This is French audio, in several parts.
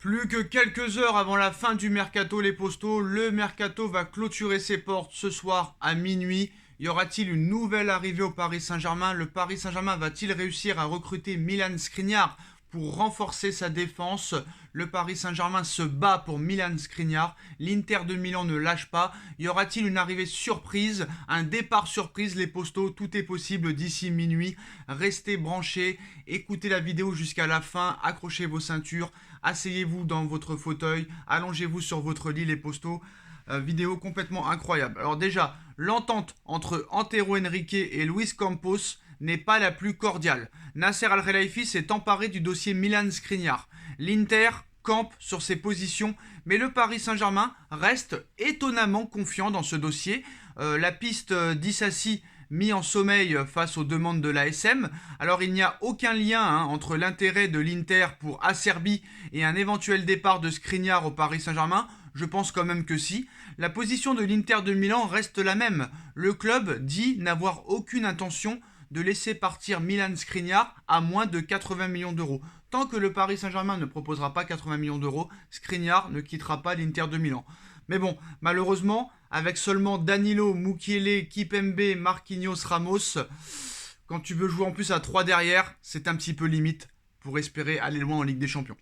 Plus que quelques heures avant la fin du mercato, les postos, le mercato va clôturer ses portes ce soir à minuit. Y aura-t-il une nouvelle arrivée au Paris Saint-Germain? Le Paris Saint-Germain va-t-il réussir à recruter Milan Skriniar pour renforcer sa défense? Le Paris Saint-Germain se bat pour Milan Skriniar. L'Inter de Milan ne lâche pas. Y aura-t-il une arrivée surprise? Un départ surprise, les postos? Tout est possible d'ici minuit. Restez branchés, écoutez la vidéo jusqu'à la fin, accrochez vos ceintures, asseyez-vous dans votre fauteuil, allongez-vous sur votre lit, les postos. Vidéo complètement incroyable. Alors déjà, l'entente entre Antero Henrique et Luis Campos n'est pas la plus cordiale. Nasser Al-Khelaifi s'est emparé du dossier Milan Skriniar. L'Inter campe sur ses positions, mais le Paris Saint-Germain reste étonnamment confiant dans ce dossier. La piste d'Issassi mis en sommeil face aux demandes de l'ASM. Alors il n'y a aucun lien entre l'intérêt de l'Inter pour Acerbi et un éventuel départ de Skriniar au Paris Saint-Germain. Je pense quand même que si. La position de l'Inter de Milan reste la même. Le club dit n'avoir aucune intention de laisser partir Milan Skriniar à moins de 80 millions d'euros. Tant que le Paris Saint-Germain ne proposera pas 80 millions d'euros, Skriniar ne quittera pas l'Inter de Milan. Mais bon, malheureusement, avec seulement Danilo, Mukiele, Kipembe, Marquinhos, Ramos, quand tu veux jouer en plus à 3 derrière, c'est un petit peu limite pour espérer aller loin en Ligue des Champions.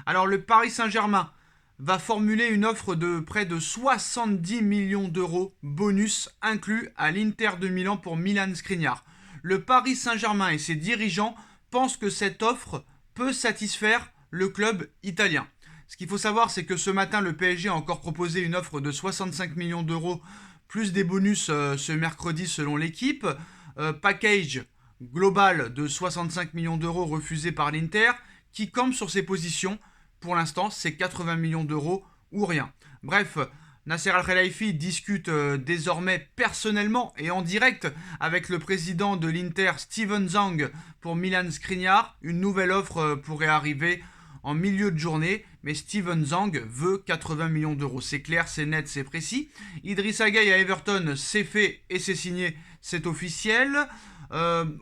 Alors le Paris Saint-Germain va formuler une offre de près de 70 millions d'euros bonus inclus à l'Inter de Milan pour Milan Skriniar. Le Paris Saint-Germain et ses dirigeants pensent que cette offre peut satisfaire le club italien. Ce qu'il faut savoir, c'est que ce matin, le PSG a encore proposé une offre de 65 millions d'euros plus des bonus ce mercredi selon l'équipe. Package global de 65 millions d'euros refusé par l'Inter qui campe sur ses positions. Pour l'instant, c'est 80 millions d'euros ou rien. Bref, Nasser Al-Khelaifi discute désormais personnellement et en direct avec le président de l'Inter, Steven Zhang, pour Milan Skriniar. Une nouvelle offre pourrait arriver en milieu de journée, mais Steven Zhang veut 80 millions d'euros. C'est clair, c'est net, c'est précis. Idrissa Gueye à Everton, c'est fait et c'est signé, c'est officiel.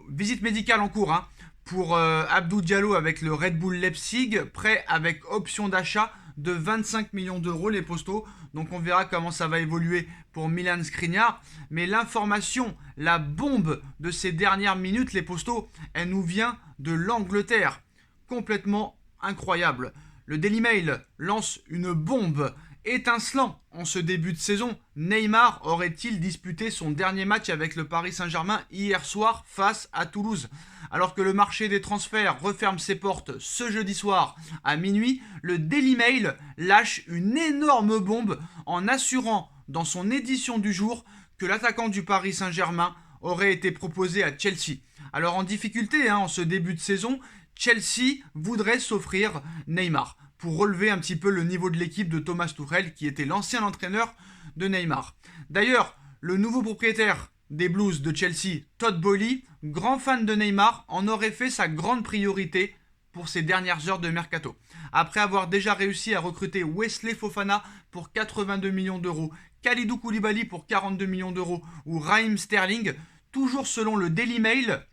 Visite médicale en cours pour Abdou Diallo avec le Red Bull Leipzig, prêt avec option d'achat de 25 millions d'euros, les postos. Donc on verra comment ça va évoluer pour Milan Skriniar. Mais l'information, la bombe de ces dernières minutes, les postos, elle nous vient de l'Angleterre. Complètement incroyable. Le Daily Mail lance une bombe étincelant en ce début de saison. Neymar aurait-il disputé son dernier match avec le Paris Saint-Germain hier soir face à Toulouse? Alors que le marché des transferts referme ses portes ce jeudi soir à minuit, le Daily Mail lâche une énorme bombe en assurant dans son édition du jour que l'attaquant du Paris Saint-Germain aurait été proposé à Chelsea. Alors en difficulté en ce début de saison, Chelsea voudrait s'offrir Neymar pour relever un petit peu le niveau de l'équipe de Thomas Tuchel qui était l'ancien entraîneur de Neymar. D'ailleurs, le nouveau propriétaire des Blues de Chelsea, Todd Boehly, grand fan de Neymar, en aurait fait sa grande priorité pour ces dernières heures de mercato. Après avoir déjà réussi à recruter Wesley Fofana pour 82 millions d'euros, Kalidou Koulibaly pour 42 millions d'euros ou Raheem Sterling, toujours selon le Daily Mail,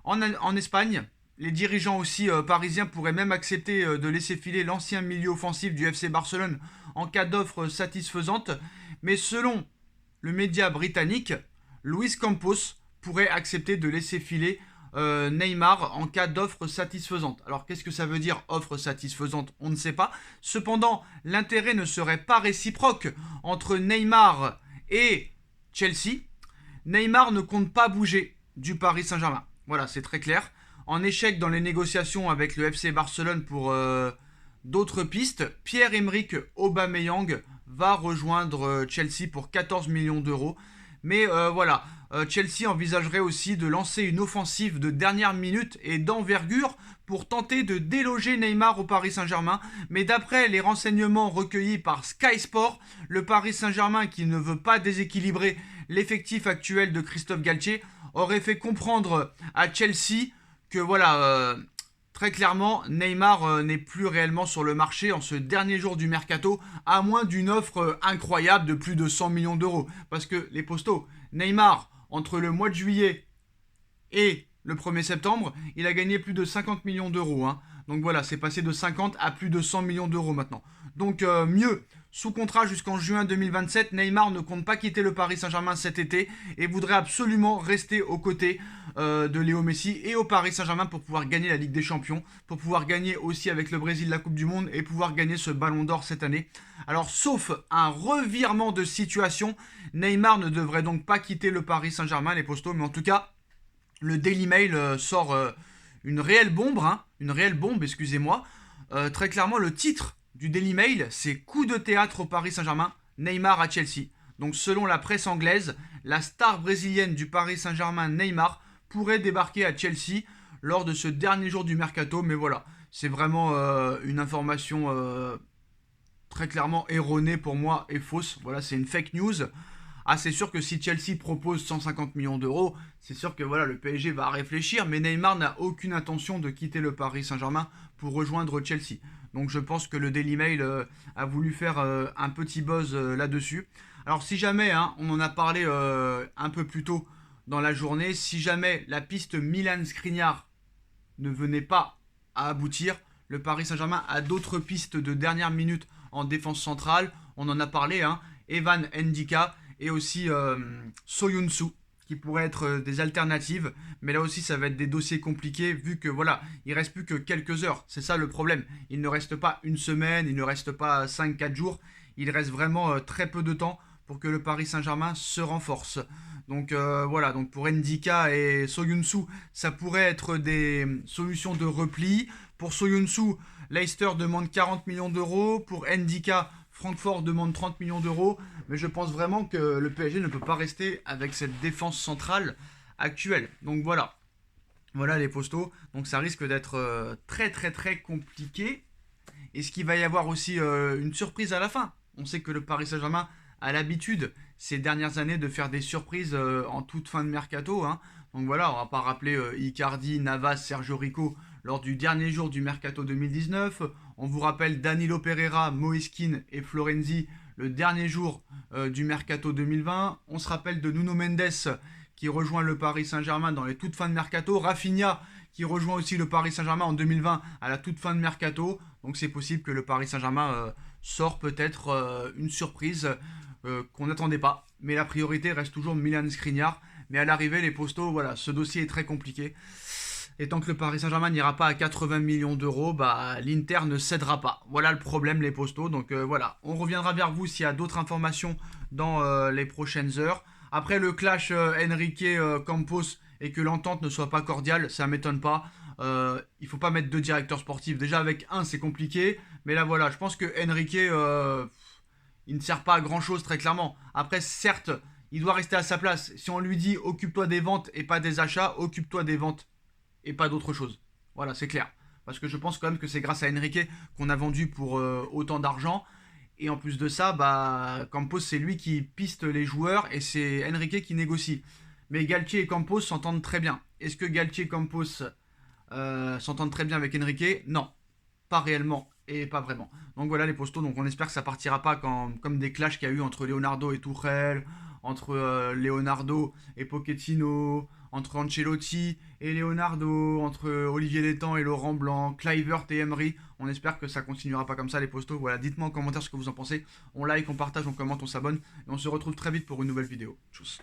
en Espagne, les dirigeants aussi parisiens pourraient même accepter de laisser filer l'ancien milieu offensif du FC Barcelone en cas d'offre satisfaisante. Mais selon le média britannique, Luis Campos pourrait accepter de laisser filer Neymar en cas d'offre satisfaisante. Alors qu'est-ce que ça veut dire offre satisfaisante? On ne sait pas. Cependant, l'intérêt ne serait pas réciproque entre Neymar et Chelsea. Neymar ne compte pas bouger du Paris Saint-Germain. Voilà, c'est très clair. En échec dans les négociations avec le FC Barcelone pour d'autres pistes, Pierre-Emerick Aubameyang va rejoindre Chelsea pour 14 millions d'euros. Mais voilà, Chelsea envisagerait aussi de lancer une offensive de dernière minute et d'envergure pour tenter de déloger Neymar au Paris Saint-Germain. Mais d'après les renseignements recueillis par Sky Sport, le Paris Saint-Germain, qui ne veut pas déséquilibrer l'effectif actuel de Christophe Galtier, aurait fait comprendre à Chelsea que voilà, très clairement, Neymar n'est plus réellement sur le marché en ce dernier jour du mercato, à moins d'une offre incroyable de plus de 100 millions d'euros. Parce que les postos, Neymar, entre le mois de juillet et le 1er septembre, il a gagné plus de 50 millions d'euros. Donc voilà, c'est passé de 50 à plus de 100 millions d'euros maintenant. Donc mieux, sous contrat jusqu'en juin 2027, Neymar ne compte pas quitter le Paris Saint-Germain cet été et voudrait absolument rester aux côtés de Léo Messi et au Paris Saint-Germain pour pouvoir gagner la Ligue des Champions, pour pouvoir gagner aussi avec le Brésil la Coupe du Monde et pouvoir gagner ce Ballon d'Or cette année. Alors sauf un revirement de situation, Neymar ne devrait donc pas quitter le Paris Saint-Germain, les postos, mais en tout cas, le Daily Mail sort une réelle bombe, excusez-moi. Très clairement, le titre du Daily Mail, c'est coup de théâtre au Paris Saint-Germain, Neymar à Chelsea. Donc selon la presse anglaise, la star brésilienne du Paris Saint-Germain, Neymar, pourrait débarquer à Chelsea lors de ce dernier jour du mercato. Mais voilà, c'est vraiment une information très clairement erronée pour moi et fausse. Voilà, c'est une fake news. Ah, c'est sûr que si Chelsea propose 150 millions d'euros, c'est sûr que voilà, le PSG va réfléchir, mais Neymar n'a aucune intention de quitter le Paris Saint-Germain pour rejoindre Chelsea. Donc je pense que le Daily Mail a voulu faire un petit buzz là-dessus. Alors si jamais, hein, on en a parlé un peu plus tôt dans la journée, si jamais la piste Milan Skriniar ne venait pas à aboutir, le Paris Saint-Germain a d'autres pistes de dernière minute en défense centrale. On en a parlé, hein, Evan Ndika et aussi Soyuncu qui pourraient être des alternatives. Mais là aussi, ça va être des dossiers compliqués vu que voilà, il reste plus que quelques heures. C'est ça le problème. Il ne reste pas une semaine, il ne reste pas 5-4 jours. Il reste vraiment très peu de temps pour que le Paris Saint-Germain se renforce. Donc voilà, donc pour Ndika et Soyuncu, ça pourrait être des solutions de repli. Pour Soyuncu, Leicester demande 40 millions d'euros. Pour Ndika, Francfort demande 30 millions d'euros. Mais je pense vraiment que le PSG ne peut pas rester avec cette défense centrale actuelle. Donc voilà. Voilà les postos. Donc ça risque d'être très compliqué. Est-ce qu'il va y avoir aussi une surprise à la fin? On sait que le Paris Saint-Germain a l'habitude ces dernières années de faire des surprises en toute fin de mercato. Hein. Donc voilà, on va pas rappeler Icardi, Navas, Sergio Rico lors du dernier jour du mercato 2019. On vous rappelle Danilo Pereira, Moïse Kean et Florenzi le dernier jour du mercato 2020. On se rappelle de Nuno Mendes qui rejoint le Paris Saint-Germain dans les toutes fins de mercato. Rafinha qui rejoint aussi le Paris Saint-Germain en 2020 à la toute fin de mercato. Donc c'est possible que le Paris Saint-Germain sort peut-être une surprise qu'on n'attendait pas. Mais la priorité reste toujours Milan Skriniar. Mais à l'arrivée, les postos, voilà, ce dossier est très compliqué. Et tant que le Paris Saint-Germain n'ira pas à 80 millions d'euros, bah, l'Inter ne cédera pas. Voilà le problème, les postos. Donc voilà, on reviendra vers vous s'il y a d'autres informations dans les prochaines heures. Après le clash Enrique-Campos et que l'entente ne soit pas cordiale, ça ne m'étonne pas. Il faut pas mettre deux directeurs sportifs. Déjà avec un, c'est compliqué. Mais là, voilà, je pense que Enrique, il ne sert pas à grand-chose, très clairement. Après, certes, il doit rester à sa place. Si on lui dit « occupe-toi des ventes et pas des achats », occupe-toi des ventes et pas d'autre chose. Voilà, c'est clair. Parce que je pense quand même que c'est grâce à Enrique qu'on a vendu pour autant d'argent. Et en plus de ça, bah, Campos, c'est lui qui piste les joueurs et c'est Enrique qui négocie. Mais Galtier et Campos s'entendent très bien. Est-ce que Galtier et Campos s'entendent très bien avec Enrique? Non, pas réellement et pas vraiment. Donc voilà les postos, donc on espère que ça partira pas comme des clashs qu'il y a eu entre Leonardo et Tuchel, entre Leonardo et Pochettino, entre Ancelotti et Leonardo, entre Olivier Létang et Laurent Blanc, Kluivert et Emery. On espère que ça continuera pas comme ça les postos. Voilà, dites-moi en commentaire ce que vous en pensez. On like, on partage, on commente, on s'abonne et on se retrouve très vite pour une nouvelle vidéo. Tchuss.